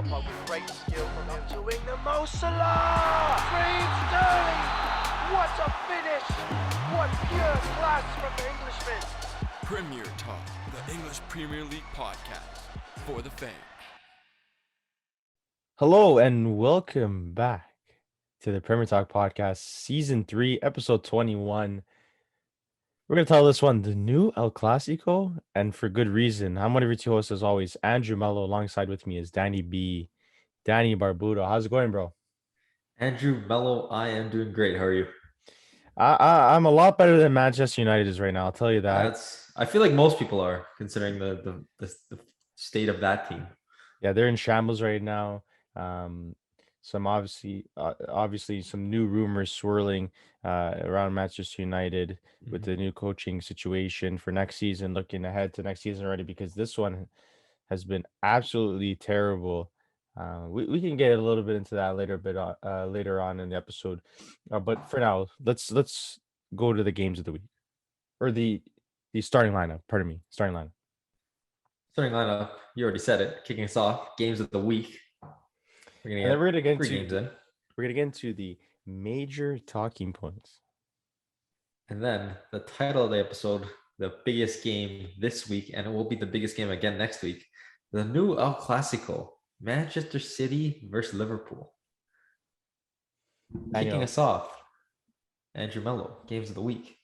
stopper with great skill from him to wing the Mo Salah! Raheem Sterling! What a finish! What pure class from the Englishman! Premier Talk, the English Premier League podcast for the fans. Hello and welcome back to the Premier Talk podcast, season 3, episode 21. We're going to title this one, The New El Clásico, and for good reason. I'm one of your two hosts, as always, Andrew Mello. Alongside with me is Danny B, Danny Barbudo. How's it going, bro? Andrew Mello, I am doing great. How are you? I'm a lot better than Manchester United is right now, I'll tell you that. I feel like most people are, considering the state of that team. Yeah, they're in shambles right now. Some obviously some new rumors swirling around Manchester United with the new coaching situation for next season, looking ahead to next season already, because this one has been absolutely terrible. We can get a little bit into that later on in the episode, but for now, let's go to the games of the week, or the starting lineup. Pardon me, starting lineup. Starting lineup, you already said it. Kicking us off, games of the week. We're gonna get three games in. We're gonna get into the major talking points. And then the title of the episode, the biggest game this week, and it will be the biggest game again next week. The new El Clásico, Manchester City versus Liverpool. Kicking us off, Andrew Mello, games of the week.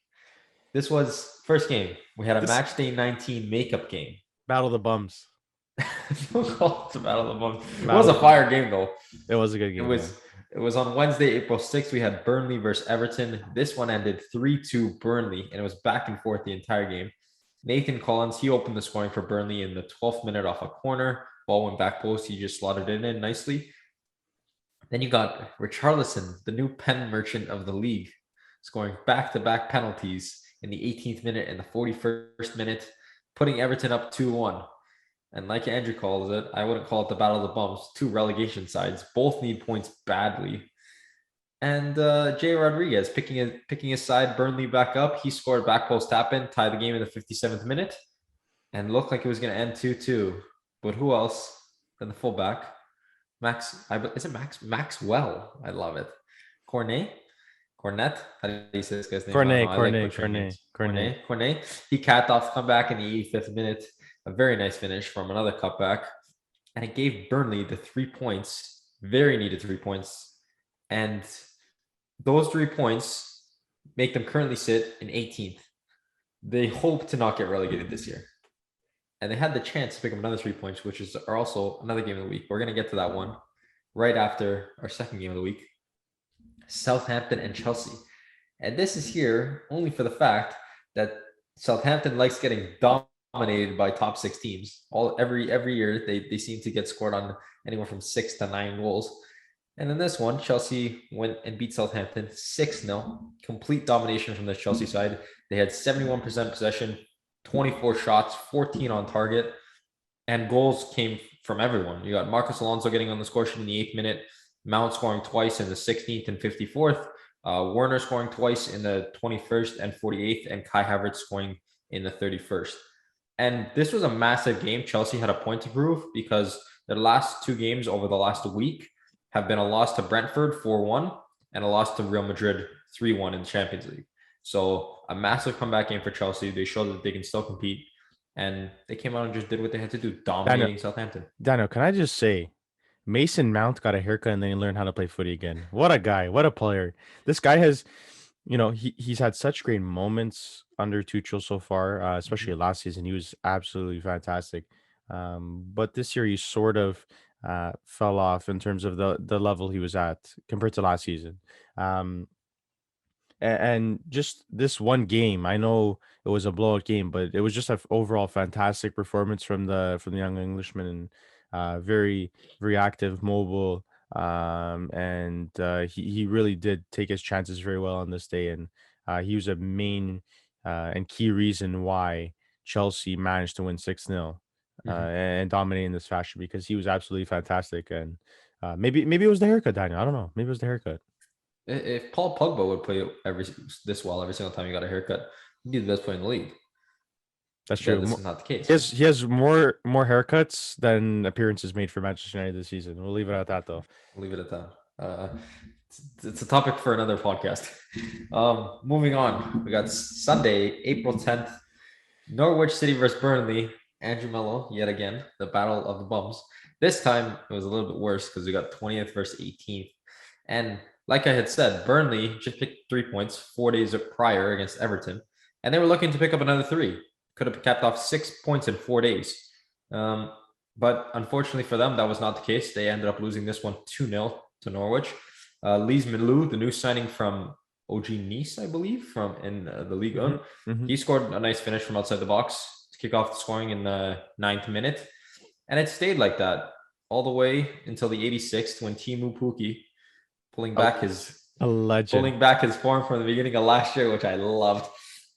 This was first game. We had a match day 19 makeup game. Battle of the Bums. Don't call it the Battle of the Bums. It was a fire game, though. It was a good game. It was on Wednesday, April 6th. We had Burnley versus Everton. This one ended 3-2 Burnley, and it was back and forth the entire game. Nathan Collins, he opened the scoring for Burnley in the 12th minute off a corner. Ball went back post. He just slotted it in nicely. Then you got Richarlison, the new pen merchant of the league, scoring back-to-back penalties in the 18th minute and the 41st minute, putting Everton up 2-1. And like Andrew calls it, I wouldn't call it the Battle of the Bums. Two relegation sides. Both need points badly. And Jay Rodriguez picking his side, Burnley back up. He scored back post tap-in, tied the game in the 57th minute, and looked like it was going to end 2-2. But who else than the fullback? Maxwell? I love it. Cornet? How do you say this guy's name? Cornet. He capped off comeback in the 85th minute. A very nice finish from another cutback. And it gave Burnley the 3 points. Very needed 3 points. And those 3 points make them currently sit in 18th. They hope to not get relegated this year. And they had the chance to pick up another 3 points, which are also another game of the week. We're going to get to that one right after our second game of the week. Southampton and Chelsea. And this is here only for the fact that Southampton likes getting dominated by top 6 teams. Every year they seem to get scored on anywhere from 6 to 9 goals. And in this one, Chelsea went and beat Southampton 6-0. Complete domination from the Chelsea side. They had 71% possession, 24 shots, 14 on target, and goals came from everyone. You got Marcos Alonso getting on the score sheet in the 8th minute, Mount scoring twice in the 16th and 54th, Werner scoring twice in the 21st and 48th, and Kai Havertz scoring in the 31st. And this was a massive game. Chelsea had a point to prove because their last 2 games over the last week have been a loss to Brentford 4-1 and a loss to Real Madrid 3-1 in the Champions League. So a massive comeback game for Chelsea. They showed that they can still compete, and they came out and just did what they had to do, dominating Southampton. Daniel, can I just say, Mason Mount got a haircut and then he learned how to play footy again. What a guy. What a player. This guy has, he's had such great moments under Tuchel so far, especially last season. He was absolutely fantastic. But this year he sort of fell off in terms of the level he was at compared to last season. And just this one game, I know it was a blowout game, but it was just an overall fantastic performance from the young Englishman, and very, very active, mobile, and he really did take his chances very well on this day, and he was a main and key reason why Chelsea managed to win 6-0 and dominate in this fashion, because he was absolutely fantastic. And maybe it was the haircut, Daniel. I don't know. Maybe it was the haircut. If Paul Pogba would play this well every single time he got a haircut, he'd be the best player in the league. That's true. This is not the case. He has more haircuts than appearances made for Manchester United this season. We'll leave it at that, though. We'll leave it at that. It's a topic for another podcast. Moving on, we got Sunday, April 10th, Norwich City versus Burnley. Andrew Mello, yet again, the battle of the bums. This time, it was a little bit worse because we got 20th versus 18th. And like I had said, Burnley just picked 3 points 4 days prior against Everton. And they were looking to pick up another 3. Could have capped off 6 points in 4 days. But unfortunately for them, that was not the case. They ended up losing this one 2-0 to Norwich. Lise Milou, the new signing from OG Nice, I believe, from in the Ligue 1. Mm-hmm. He scored a nice finish from outside the box to kick off the scoring in the 9th minute. And it stayed like that all the way until the 86th when Timu Pukki pulling back his form from the beginning of last year, which I loved.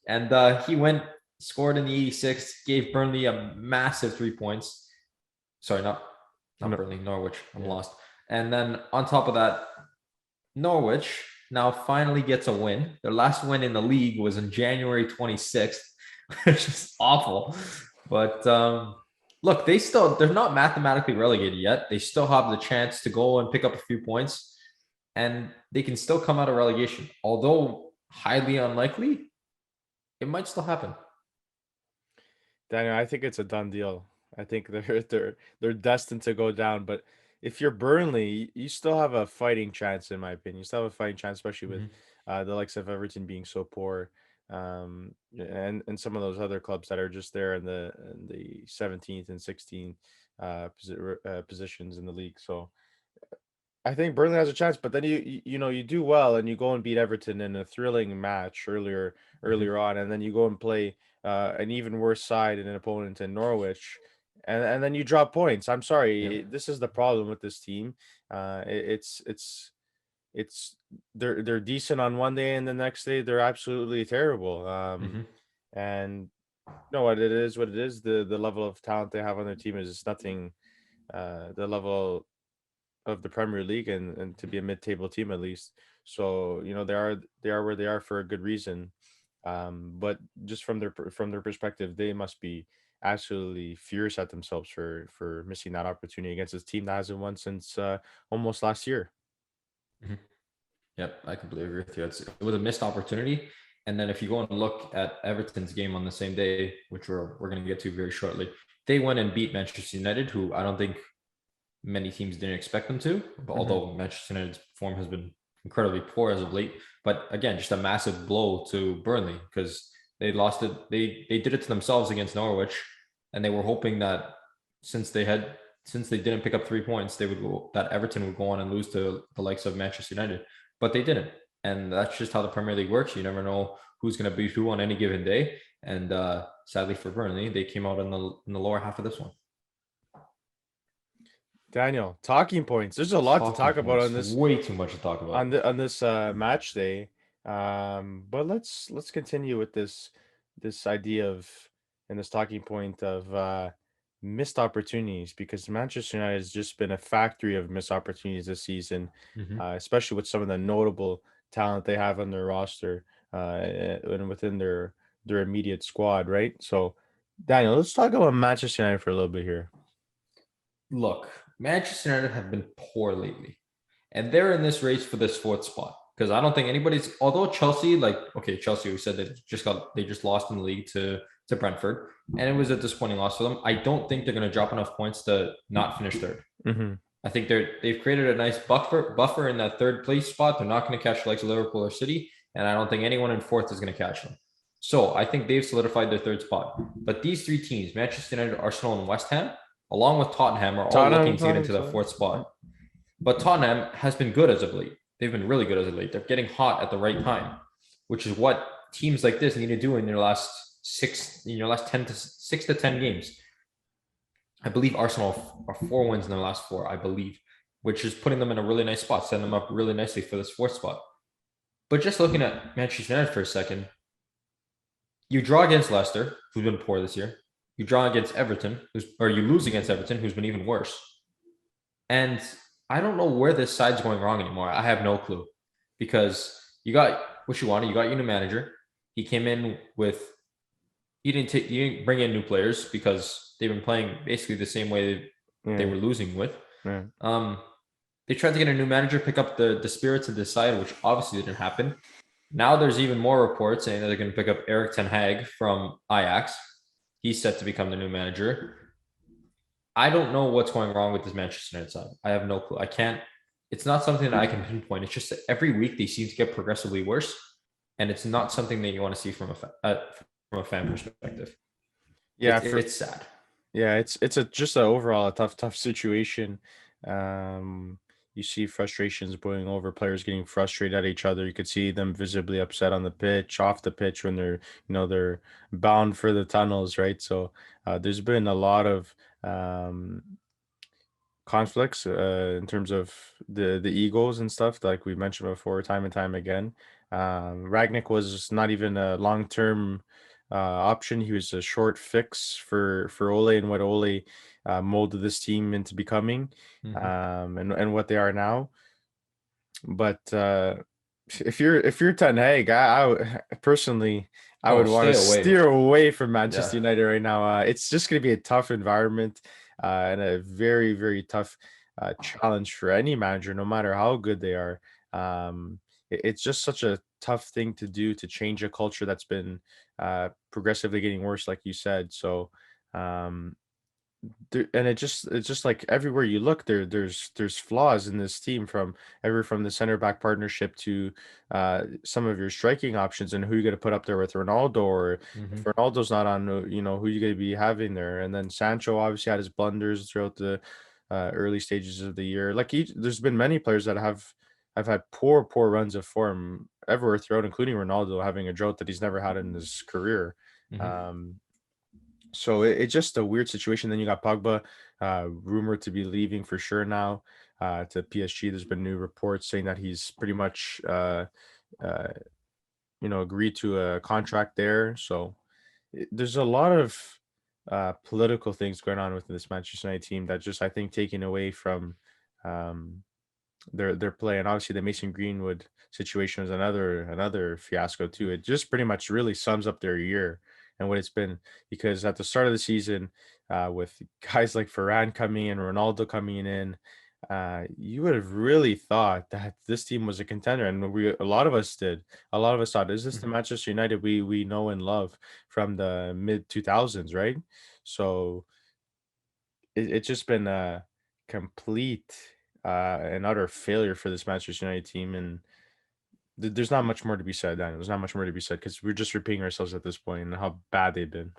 And he scored in the 86th, gave Burnley a massive 3 points. Sorry, not Burnley, Norwich. I'm lost. And then on top of that, Norwich now finally gets a win. Their last win in the league was in January 26th, which is awful. But look, they're not mathematically relegated yet. They still have the chance to go and pick up a few points, and they can still come out of relegation. Although highly unlikely, it might still happen. Daniel, I think it's a done deal. I think they're destined to go down. But if you're Burnley, you still have a fighting chance, in my opinion. You still have a fighting chance, especially with the likes of Everton being so poor, and some of those other clubs that are just there in the 17th and 16th positions in the league. So I think Burnley has a chance, but then you do well and you go and beat Everton in a thrilling match earlier on, and then you go and play an even worse side and an opponent in Norwich, and then you drop points. I'm sorry, this is the problem with this team. It's they're decent on one day and the next day they're absolutely terrible. And you know what it is. The level of talent they have on their team is nothing. The level of the Premier League and to be a mid-table team at least. So they are where they are for a good reason. But just from their perspective, they must be absolutely furious at themselves for missing that opportunity against this team that hasn't won since almost last year. Yep, I completely agree with you. It was a missed opportunity. And then if you go and look at Everton's game on the same day, which we're going to get to very shortly, they went and beat Manchester United, who I don't think many teams didn't expect them to, although Manchester United's form has been incredibly poor as of late. But again, just a massive blow to Burnley because they lost it. They did it to themselves against Norwich, and they were hoping that since they didn't pick up 3 points, that Everton would go on and lose to the likes of Manchester United, but they didn't. And that's just how the Premier League works. You never know who's going to beat who on any given day. And sadly for Burnley, they came out in the lower half of this one. Daniel, talking points. There's a lot to talk about on this. Way too much to talk about on this match day. But let's continue with this idea of and this talking point of missed opportunities, because Manchester United has just been a factory of missed opportunities this season, especially with some of the notable talent they have on their roster and within their immediate squad, right? So, Daniel, let's talk about Manchester United for a little bit here. Look, Manchester United have been poor lately, and they're in this race for this 4th spot because I don't think anybody's. Although Chelsea, Chelsea, we said they just lost in the league to Brentford, and it was a disappointing loss for them. I don't think they're going to drop enough points to not finish 3rd. I think they've created a nice buffer in that 3rd place spot. They're not going to catch the likes of Liverpool or City, and I don't think anyone in 4th is going to catch them. So I think they've solidified their 3rd spot. But these 3 teams, Manchester United, Arsenal, and West Ham, along with Tottenham, are all looking to get into the 4th spot. But Tottenham has been good as of late. They've been really good as of late. They're getting hot at the right time, which is what teams like this need to do in their last 6 to 10 games. I believe Arsenal are 4 wins in their last 4, I believe, which is putting them in a really nice spot, setting them up really nicely for this 4th spot. But just looking at Manchester United for a second, you draw against Leicester, who's been poor this year. You draw against Everton, you lose against Everton, who's been even worse. And I don't know where this side's going wrong anymore. I have no clue, because you got what you wanted. You got your new manager. He came in with you didn't bring in new players because they've been playing basically the same way they were losing with. Yeah. They tried to get a new manager, pick up the spirits of the side, which obviously didn't happen. Now there's even more reports saying that they're going to pick up Erik ten Hag from Ajax. He's set to become the new manager. I don't know what's going wrong with this Manchester United side. I have no clue. I can't. It's not something that I can pinpoint. It's just that every week they seem to get progressively worse, and it's not something that you want to see from a fan perspective. Yeah, it's sad. Yeah, it's just a overall a tough situation. You see frustrations boiling over, players getting frustrated at each other. You could see them visibly upset on the pitch, off the pitch when they're bound for the tunnels, right? So there's been a lot of conflicts in terms of the egos and stuff, like we mentioned before, time and time again. Ragnick was not even a long-term option. He was a short fix for Ole and what Ole molded this team into becoming, and what they are now. But if you're Ten Hag, personally, I would want to steer away from Manchester United right now. It's just going to be a tough environment and a very, very tough challenge for any manager, no matter how good they are. It's just such a tough thing to do, to change a culture that's been progressively getting worse, like you said. So, and it's just like everywhere you look, there's flaws in this team, from the center back partnership to some of your striking options and who you're going to put up there with Ronaldo, or if Ronaldo's not on, who you're going to be having there. And then Sancho obviously had his blunders throughout the early stages of the year. Like there's been many players that have had poor runs of form everywhere throughout, including Ronaldo having a drought that he's never had in his career. So it's just a weird situation. Then you got Pogba, rumored to be leaving for sure now to PSG. There's been new reports saying that he's pretty much, agreed to a contract there. So there's a lot of political things going on within this Manchester United team that just, I think, taking away from their play. And obviously the Mason Greenwood situation was another fiasco too. It just pretty much really sums up their year and what it's been, because at the start of the season, with guys like Varane coming in, Ronaldo coming in, you would have really thought that this team was a contender, and a lot of us did. A lot of us thought, is this the Manchester United we know and love from the mid 2000s, right? So it's just been a complete and utter failure for this Manchester United team, and there's not much more to be said. Daniel. There's not much more to be said because we're just repeating ourselves at this point and how bad they've been.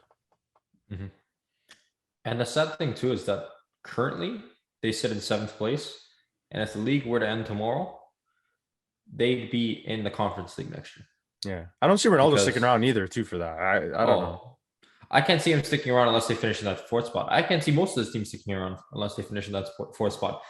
And the sad thing too is that currently they sit in 7th place, and if the league were to end tomorrow, they'd be in the Conference League next year. Yeah, I don't see Ronaldo sticking around either, too, for that. I don't know. I can't see him sticking around unless they finish in that 4th spot. I can't see most of this team sticking around unless they finish in that 4th spot.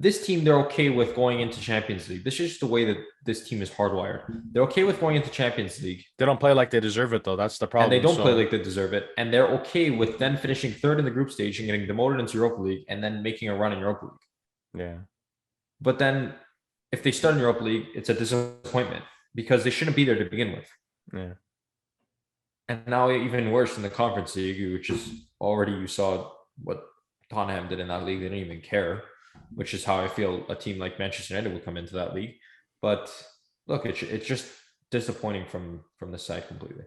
This team, they're okay with going into Champions League. This is just the way that this team is hardwired. They're okay with going into Champions League. They don't play like they deserve it, though. That's the problem. And they don't play like they deserve it. And they're okay with then finishing 3rd in the group stage and getting demoted into Europa League and then making a run in Europa League. Yeah. But then if they start in Europa League, it's a disappointment because they shouldn't be there to begin with. Yeah. And now even worse in the Conference League, which is already, you saw what Tottenham did in that league. They didn't even care, which is how I feel a team like Manchester United would come into that league. But look, it's just disappointing from the side completely.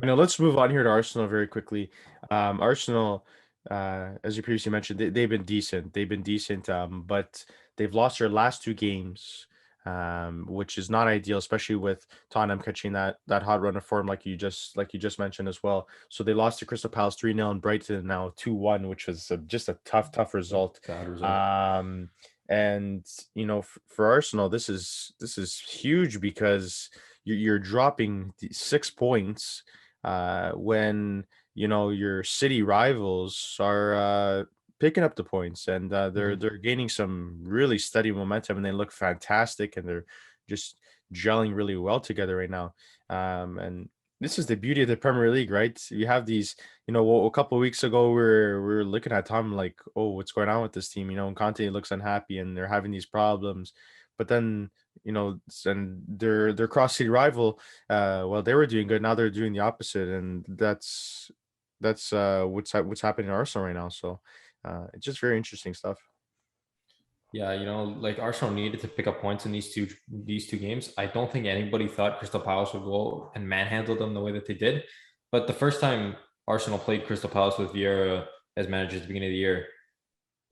Now let's move on here to Arsenal very quickly. Arsenal, as you previously mentioned, they've been decent. But they've lost their last 2 games, which is not ideal, especially with Tottenham catching that hot run of form, like you just mentioned as well. So they lost to Crystal Palace 3-0 and Brighton now 2-1, which was just a tough result. Bad result. And for Arsenal, this is huge because you're dropping 6 points when your city rivals are picking up the points, and they're gaining some really steady momentum, and they look fantastic, and they're just gelling really well together right now. And this is the beauty of the Premier League, right? You have these, a couple of weeks ago we were looking at Tom like, oh, what's going on with this team? And Conte looks unhappy, and they're having these problems. but then and their cross city rival, well, they were doing good. Now they're doing the opposite, and that's what's happening in Arsenal right now. So it's just very interesting stuff. Yeah, like Arsenal needed to pick up points in these two games. I don't think anybody thought Crystal Palace would go and manhandle them the way that they did. But the first time Arsenal played Crystal Palace with Vieira as manager at the beginning of the year,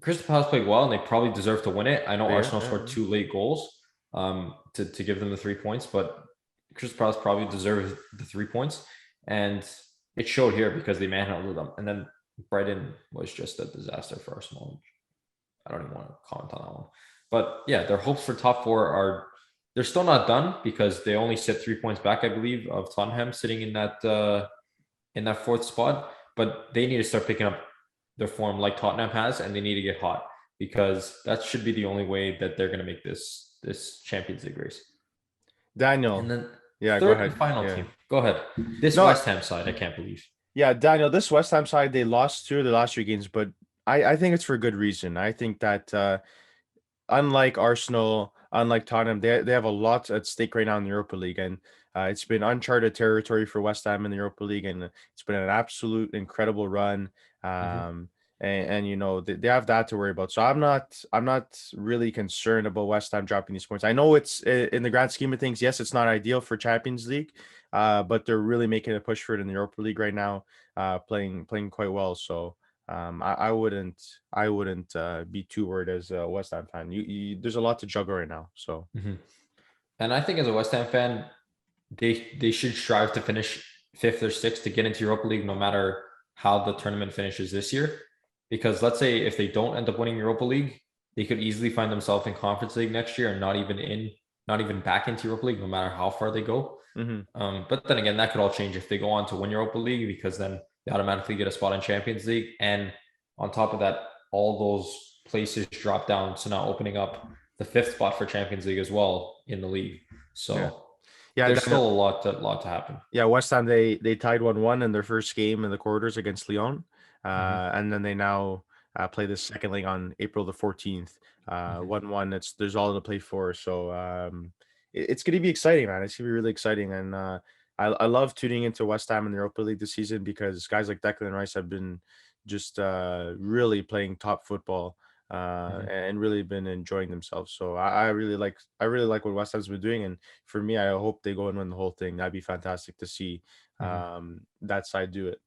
Crystal Palace played well and they probably deserved to win it. I know Arsenal scored 2 late goals to give them the 3 points, but Crystal Palace probably deserved the 3 points. And it showed here because they manhandled them. And then Brighton was just a disaster for Arsenal. I don't even want to comment on that one. But yeah, their hopes for top 4 they're still not done because they only sit 3 points back, I believe, of Tottenham sitting in that 4th spot. But they need to start picking up their form like Tottenham has, and they need to get hot because that should be the only way that they're going to make this Champions League race. Daniel. And then go third ahead. and final team. Go ahead. West Ham side, I can't believe. Yeah, Daniel, this West Ham side, they lost 2 of the last 3 games, but I think it's for good reason. I think that unlike Arsenal, unlike Tottenham, they have a lot at stake right now in the Europa League, and it's been uncharted territory for West Ham in the Europa League, and it's been an absolute incredible run. And they have that to worry about. So I'm not really concerned about West Ham dropping these points. I know it's in the grand scheme of things, yes, it's not ideal for Champions League, but they're really making a push for it in the Europa League right now, playing quite well. So. I wouldn't be too worried as a West Ham fan. There's a lot to juggle right now. So, and I think as a West Ham fan, they should strive to finish 5th or 6th to get into Europa League, no matter how the tournament finishes this year. Because let's say if they don't end up winning Europa League, they could easily find themselves in Conference League next year and not even back into Europa League, no matter how far they go. But then again, that could all change if they go on to win Europa League, because then they automatically get a spot in Champions League. And on top of that, all those places drop down. So now opening up the 5th spot for Champions League as well in the league. So there's still a lot to happen. Yeah, West Ham, they tied 1-1 in their first game in the quarters against Lyon. And then they now play the second leg on April the 14th. 1-1. There's all to play for. So it's going to be exciting, man. It's going to be really exciting. And I love tuning into West Ham in the Europa League this season because guys like Declan Rice have been just really playing top football and really been enjoying themselves. So I really like what West Ham's been doing, and for me, I hope they go and win the whole thing. That'd be fantastic to see that side do it,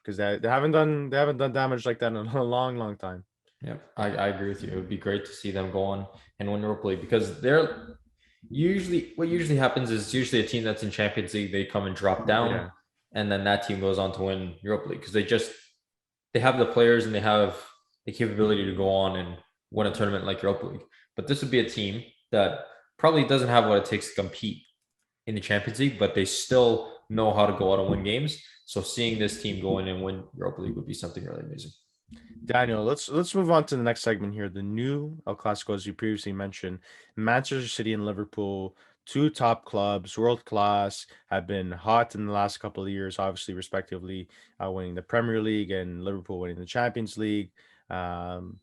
because they haven't done damage like that in a long time. Yeah, I agree with you. It would be great to see them go on and win Europa League, because they're what usually happens is usually a team that's in Champions League, they come and drop down, and then that team goes on to win Europa League because they have the players and they have the capability to go on and win a tournament like Europa League. But this would be a team that probably doesn't have what it takes to compete in the Champions League, but they still know how to go out and win games. So seeing this team go in and win Europa League would be something really amazing. Daniel, let's move on to the next segment here. The new El Clásico, as you previously mentioned, Manchester City and Liverpool, 2 top clubs, world class, have been hot in the last couple of years, obviously, respectively, winning the Premier League and Liverpool winning the Champions League. And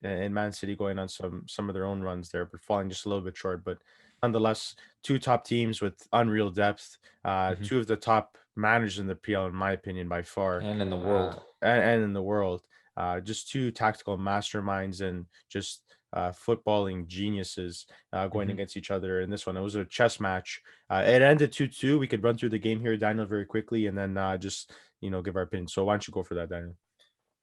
Man City going on some of their own runs there, but falling just a little bit short. But nonetheless, 2 top teams with unreal depth, 2 of the top managers in the PL, in my opinion, by far, and in the world, and in the world. Just 2 tactical masterminds and just footballing geniuses going against each other in this one. It was a chess match. It ended 2-2. We could run through the game here, Daniel, very quickly, and then just give our opinion. So why don't you go for that, Daniel?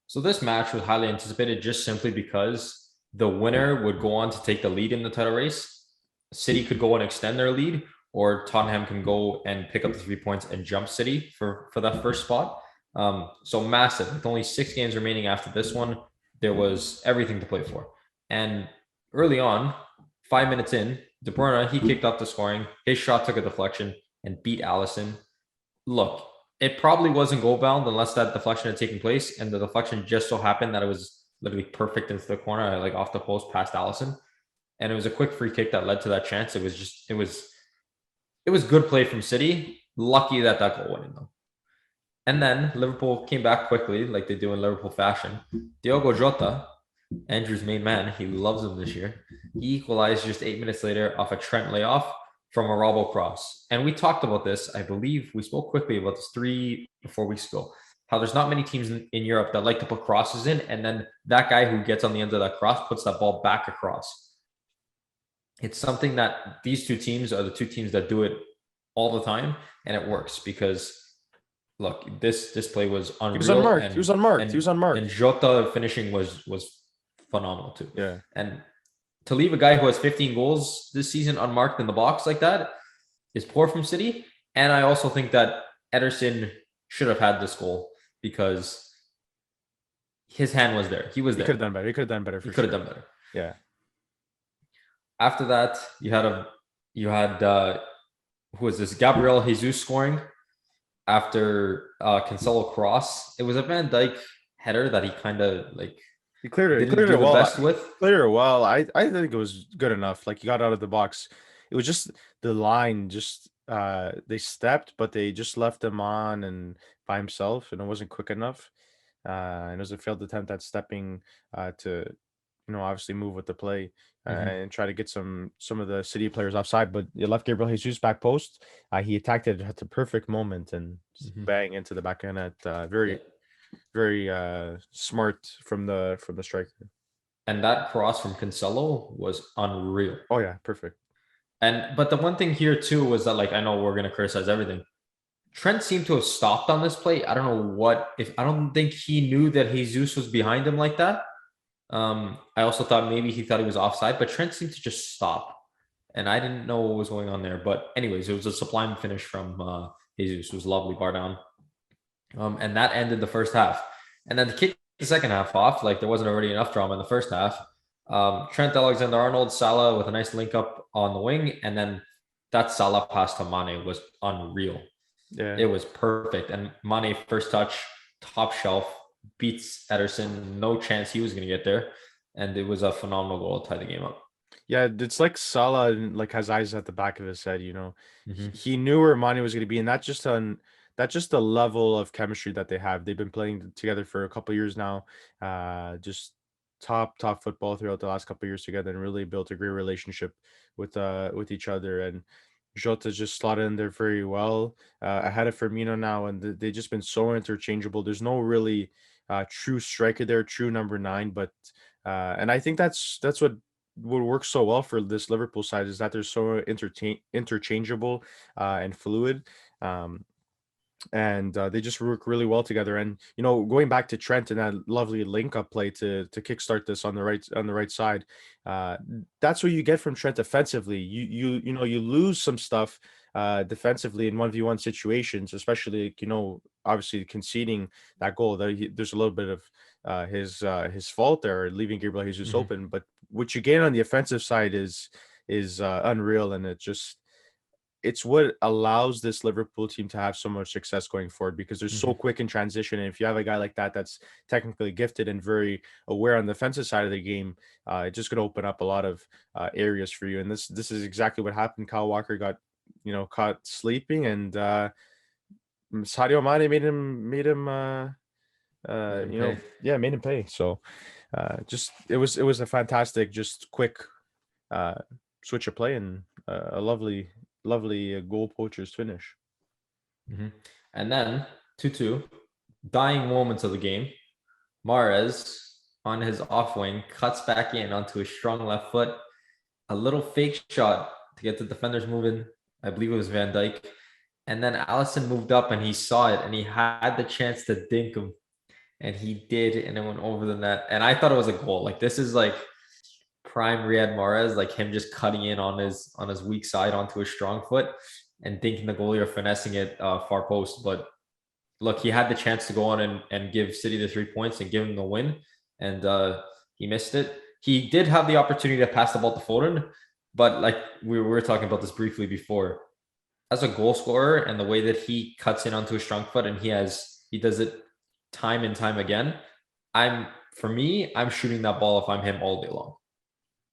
So this match was highly anticipated just simply because the winner would go on to take the lead in the title race. City could go and extend their lead, or Tottenham can go and pick up the 3 points and jump City for that first spot. So massive. With only 6 games remaining after this one, there was everything to play for. And early on, 5 minutes in, De Bruyne, he kicked off the scoring. His shot took a deflection and beat Alisson. Look, it probably wasn't goal bound unless that deflection had taken place, and the deflection just so happened that it was literally perfect into the corner, like off the post past Alisson. And it was a quick free kick that led to that chance. It was good play from City. Lucky that goal went in though. And then Liverpool came back quickly, like they do in Liverpool fashion. Diogo Jota Andrew's main man. He loves him this year. He equalized just 8 minutes later off a Trent layoff from a Robbo cross. And we talked about this. I believe we spoke quickly about this 3 or 4 weeks ago. How there's not many teams in Europe that like to put crosses in, and then that guy who gets on the end of that cross puts that ball back across. It's something that these two teams are the two teams that do it all the time, and it works because look, this play was unreal. He was unmarked. And, he was unmarked. And, he was unmarked. And Jota finishing was phenomenal too. Yeah. And to leave a guy who has 15 goals this season unmarked in the box like that is poor from City. And I also think that Ederson should have had this goal because his hand was there. He was there. He could have done better. He could have done better. He could have done better. Yeah. After that, you had who was this? Gabriel Jesus scoring after Cancelo cross. It was a Van Dijk header that he kind of like he cleared it. He didn't cleared do it the well. best with. Cleared it well. I think it was good enough. Like he got out of the box. It was just the line. Just they stepped, but they just left him on and by himself, and it wasn't quick enough. And it was a failed attempt at stepping to, obviously move with the play and try to get some of the City players offside. But it left Gabriel Jesus back post. He attacked it at the perfect moment and bang into the back end at very smart from the striker. And that cross from Cancelo was unreal. Oh yeah, perfect. But the one thing here too was that, like, I know we're gonna criticize everything. Trent seemed to have stopped on this play. I don't know I don't think he knew that Jesus was behind him like that. I also thought maybe he thought he was offside, but Trent seemed to just stop. And I didn't know what was going on there. But anyways, it was a sublime finish from Jesus. It was lovely, bar down. And that ended the first half. And then to kick the second half off, like there wasn't already enough drama in the first half. Trent Alexander-Arnold, Salah with a nice link up on the wing. And then that Salah pass to Mane was unreal. Yeah, it was perfect. And Mane first touch, top shelf, beats Ederson. No chance he was going to get there. And it was a phenomenal goal to tie the game up. Yeah, it's like Salah like has eyes at the back of his head. He knew where Mane was going to be, and that's just the level of chemistry that they have. They've been playing together for a couple of years now. Just top football throughout the last couple of years together, and really built a great relationship with each other. And Jota just slotted in there very well ahead of Firmino now, and they've just been so interchangeable. There's no really true striker there, true number 9, but and I think that's what works so well for this Liverpool side is that they're so interchangeable and fluid. And they just work really well together. And going back to Trent and that lovely link-up play to kickstart this on the right side, that's what you get from Trent offensively. You lose some stuff defensively in 1v1 situations, especially obviously conceding that goal. There's a little bit of his fault there, leaving Gabriel Jesus open. But what you gain on the offensive side is unreal, and it's what allows this Liverpool team to have so much success going forward because they're so quick in transition. And if you have a guy like that's technically gifted and very aware on the defensive side of the game, it's just going to open up a lot of areas for you. And this is exactly what happened. Kyle Walker got, caught sleeping, and Sadio Mane made him made him pay. So it was a fantastic, just quick switch of play and a lovely goal poacher's finish. And then 2-2, dying moments of the game. Mahrez on his off wing cuts back in onto his strong left foot, a little fake shot to get the defenders moving. I believe it was Van Dijk, and then Alisson moved up and he saw it and he had the chance to dink him, and he did, and it went over the net. And I thought it was a goal. Like, this is like prime Riyad Mahrez, like him just cutting in on his weak side onto his strong foot and dinking the goalie or finessing it far post. But look, he had the chance to go on and give City the 3 points and give him the win, and he missed it. He did have the opportunity to pass the ball to Foden, but like we were talking about this briefly before, as a goal scorer and the way that he cuts in onto a strong foot and he does it time and time again, I'm shooting that ball if I'm him all day long.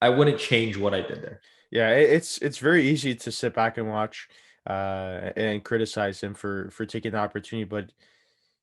I wouldn't change what I did there. Yeah, it's very easy to sit back and watch and criticize him for taking the opportunity, but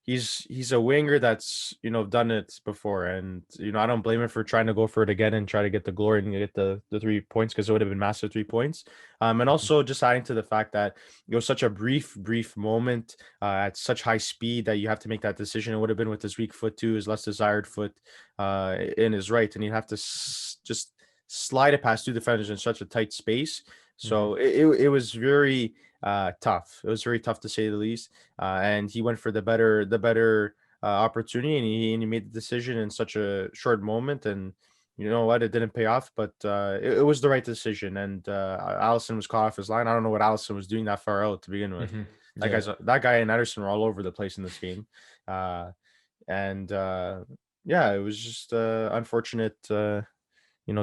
he's a winger that's done it before, and I don't blame him for trying to go for it again and try to get the glory and get the 3 points, because it would have been massive 3 points. And also just adding to the fact that it was such a brief moment at such high speed that you have to make that decision. It would have been with his weak foot too, his less desired foot in his right, and he'd have to just slide it past two defenders in such a tight space. So it was very tough. It was very tough to say the least. And he went for the better opportunity, and he made the decision in such a short moment. And you know what? It didn't pay off, but it was the right decision. And Allison was caught off his line. I don't know what Allison was doing that far out to begin with. That guy and Ederson were all over the place in this game. And yeah, it was just unfortunate.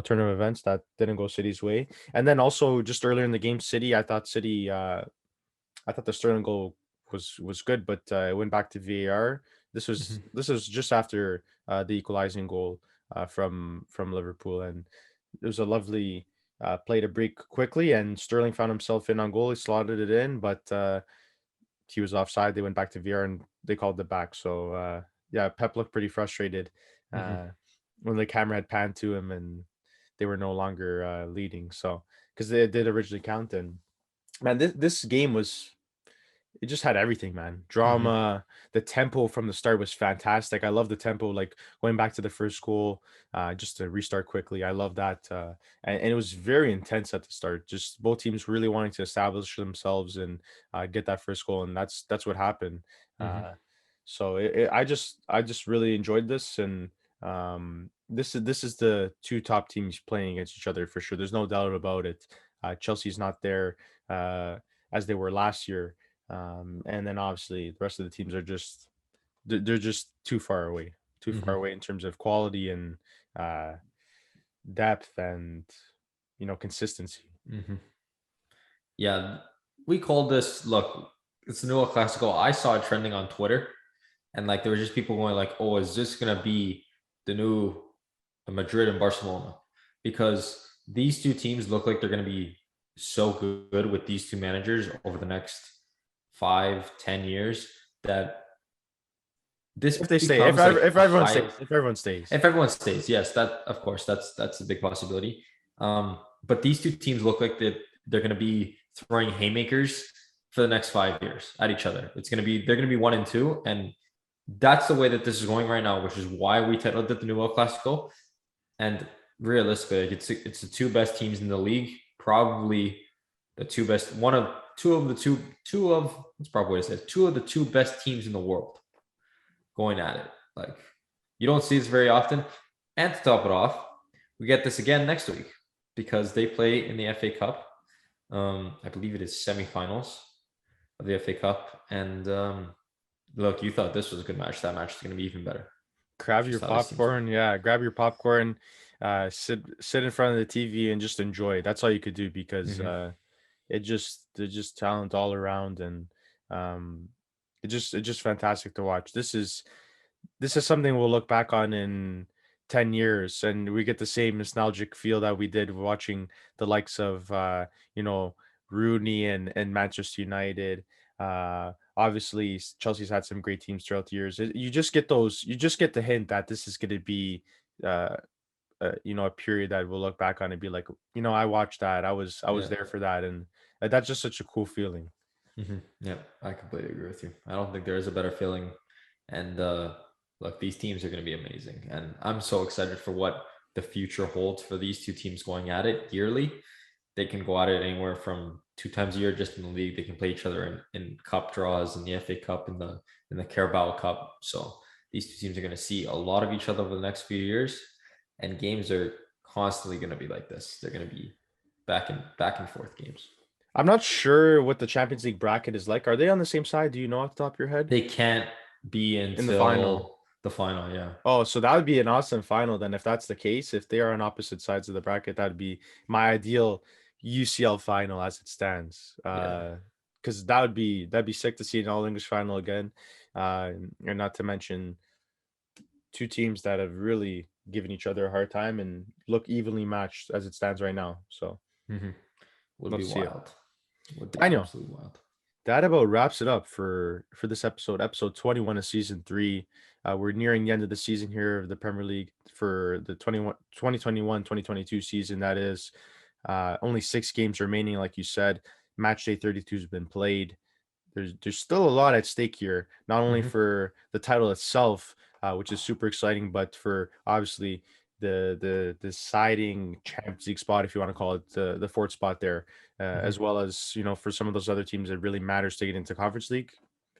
Turn of events that didn't go City's way. And then also just earlier in the game, I thought the Sterling goal was good, but it went back to VAR. This was just after the equalizing goal from Liverpool, and it was a lovely play to break quickly, and Sterling found himself in on goal. He slotted it in, but he was offside. They went back to VAR and they called it back. So yeah, Pep looked pretty frustrated when the camera had panned to him and they were no longer leading. So because they did originally count, and man, this game it just had everything, man. Drama, the tempo from the start was fantastic. I love the tempo, like going back to the first goal, just to restart quickly. I love that. And it was very intense at the start. Just both teams really wanting to establish themselves and get that first goal. And that's what happened. So I just really enjoyed this. And this is the two top teams playing against each other for sure. There's no doubt about it. Chelsea's not there as they were last year. And then obviously the rest of the teams are they're just too far away in terms of quality and depth and consistency. Yeah, we called this. Look, it's the new Clásico. I saw it trending on Twitter, and like there were just people going like, "Oh, is this gonna be the new Madrid and Barcelona?" Because these two teams look like they're gonna be so good with these two managers over the next 5-10 years that this if they stay, if everyone stays, yes, that of course that's a big possibility. But these two teams look like they're going to be throwing haymakers for the next 5 years at each other. They're going to be 1 and 2, and that's the way that this is going right now, which is why we titled it the new El Clásico. And realistically, like it's the two best teams in the league, probably the two best, two of the two best teams in the world going at it. Like, you don't see this very often. And to top it off, we get this again next week because they play in the FA Cup. I believe it is semifinals of the FA Cup. And look, you thought this was a good match. That match is going to be even better. Grab your popcorn. Sit in front of the TV and just enjoy. That's all you could do, because they're just talent all around, and it's just fantastic to watch. This is something we'll look back on in 10 years, and we get the same nostalgic feel that we did watching the likes of Rooney and Manchester United. Obviously Chelsea's had some great teams throughout the years. You just get the hint that this is going to be a period that we'll look back on and be like, I watched that. I was there for that, and that's just such a cool feeling. Yeah, I completely agree with you. I don't think there is a better feeling. And look, these teams are going to be amazing, and I'm so excited for what the future holds for these two teams going at it yearly. They can go at it anywhere from 2 times a year just in the league. They can play each other in cup draws, in the FA Cup, in the Carabao Cup. So these two teams are going to see a lot of each other over the next few years, and games are constantly going to be like this. They're going to be back and forth games. I'm not sure what the Champions League bracket is like. Are they on the same side? Do you know off the top of your head? They can't be in the final. The final, yeah. Oh, so that would be an awesome final then, if that's the case. If they are on opposite sides of the bracket, that'd be my ideal UCL final as it stands. Because that'd be sick to see an all English final again. And not to mention two teams that have really given each other a hard time and look evenly matched as it stands right now. So would be wild. Would be Daniel, absolutely wild. that about wraps it up for this episode 21 of season 3. We're nearing the end of the season here of the Premier League for the 2021-2022 season. That is only 6 games remaining, like you said. Match day 32 has been played. There's still a lot at stake here, not only for the title itself, which is super exciting, but for obviously the deciding Champions League spot, if you want to call it, the fourth spot there, as well as, you know, for some of those other teams it really matters to get into Conference League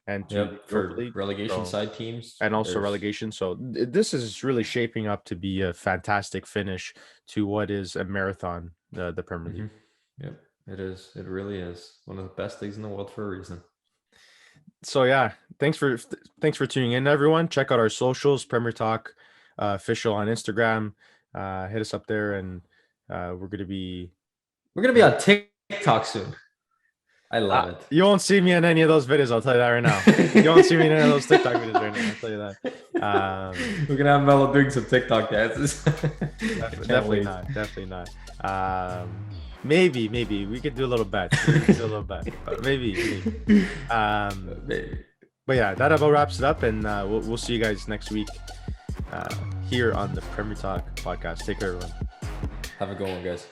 and to the Europa for League. relegation side teams, and also relegation. So this is really shaping up to be a fantastic finish to what is a marathon, the Premier League. Yep, it is. It really is one of the best leagues in the world for a reason. So yeah, thanks for tuning in, everyone. Check out our socials, Premier Talk official on Instagram. Hit us up there, and we're gonna be on TikTok soon. I love it. You won't see me in any of those videos, I'll tell you that right now. You won't see me in any of those TikTok videos right now, I'll tell you that. We're gonna have Mello doing some TikTok dances. Definitely not. Maybe we could do a little bet. But maybe. But yeah, that about wraps it up, and we'll see you guys next week here on the Premier Talk podcast. Take care, everyone. Have a good one, guys.